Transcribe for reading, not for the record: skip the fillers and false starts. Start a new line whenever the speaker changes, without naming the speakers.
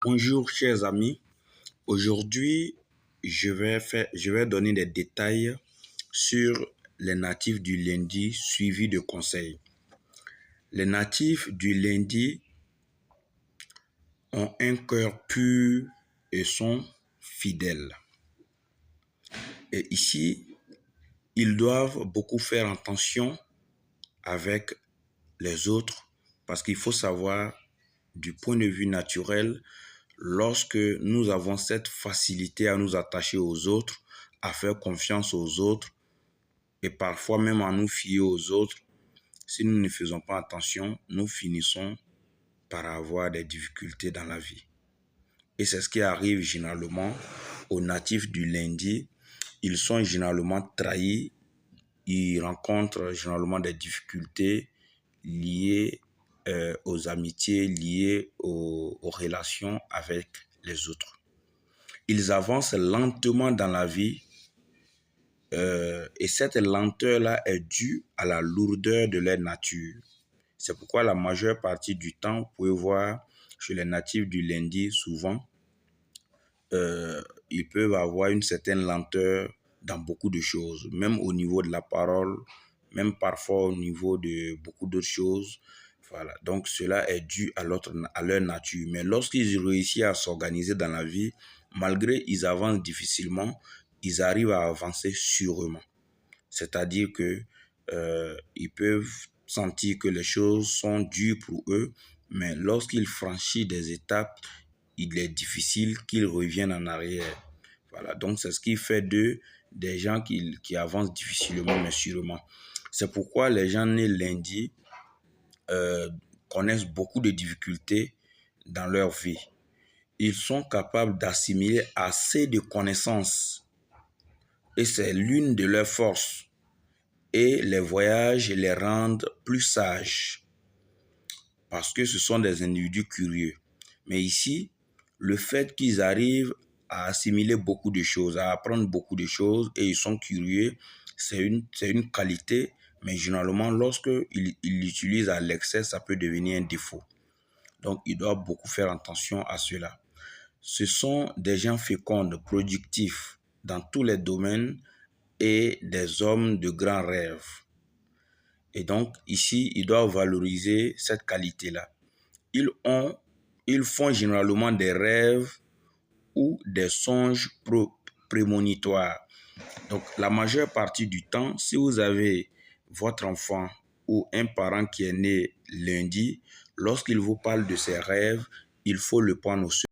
Bonjour chers amis, aujourd'hui je vais donner des détails sur les natifs du lundi suivis de conseils. Les natifs du lundi ont un cœur pur et sont fidèles. Et ici, ils doivent beaucoup faire attention avec les autres parce qu'il faut savoir, du point de vue naturel, lorsque nous avons cette facilité à nous attacher aux autres, à faire confiance aux autres et parfois même à nous fier aux autres, si nous ne faisons pas attention, nous finissons par avoir des difficultés dans la vie. Et c'est ce qui arrive généralement aux natifs du lundi. Ils sont généralement trahis, ils rencontrent généralement des difficultés liées aux amitiés, liées aux relations avec les autres. Ils avancent lentement dans la vie et cette lenteur-là est due à la lourdeur de leur nature. C'est pourquoi la majeure partie du temps, vous pouvez voir chez les natifs du lundi, souvent, ils peuvent avoir une certaine lenteur dans beaucoup de choses, même au niveau de la parole, même parfois au niveau de beaucoup d'autres choses. Voilà. Donc cela est dû à leur nature. Mais lorsqu'ils réussissent à s'organiser dans la vie, malgré ils avancent difficilement, ils arrivent à avancer sûrement. C'est-à-dire que ils peuvent sentir que les choses sont dures pour eux, mais lorsqu'ils franchissent des étapes, il est difficile qu'ils reviennent en arrière. Voilà, donc c'est ce qui fait d'eux des gens qui avancent difficilement, mais sûrement. C'est pourquoi les gens nés lundi connaissent beaucoup de difficultés dans leur vie. Ils sont capables d'assimiler assez de connaissances et c'est l'une de leurs forces. Et les voyages les rendent plus sages parce que ce sont des individus curieux. Mais ici, le fait qu'ils arrivent à assimiler beaucoup de choses, à apprendre beaucoup de choses et ils sont curieux, c'est une qualité, mais généralement, lorsqu'ils l'utilisent à l'excès, ça peut devenir un défaut. Donc, ils doivent beaucoup faire attention à cela. Ce sont des gens féconds, productifs dans tous les domaines et des hommes de grands rêves. Et donc, ici, ils doivent valoriser cette qualité-là. Ils font généralement des rêves ou des songes prémonitoires. Donc, la majeure partie du temps, si vous avez votre enfant ou un parent qui est né lundi, lorsqu'il vous parle de ses rêves, il faut le prendre au sérieux.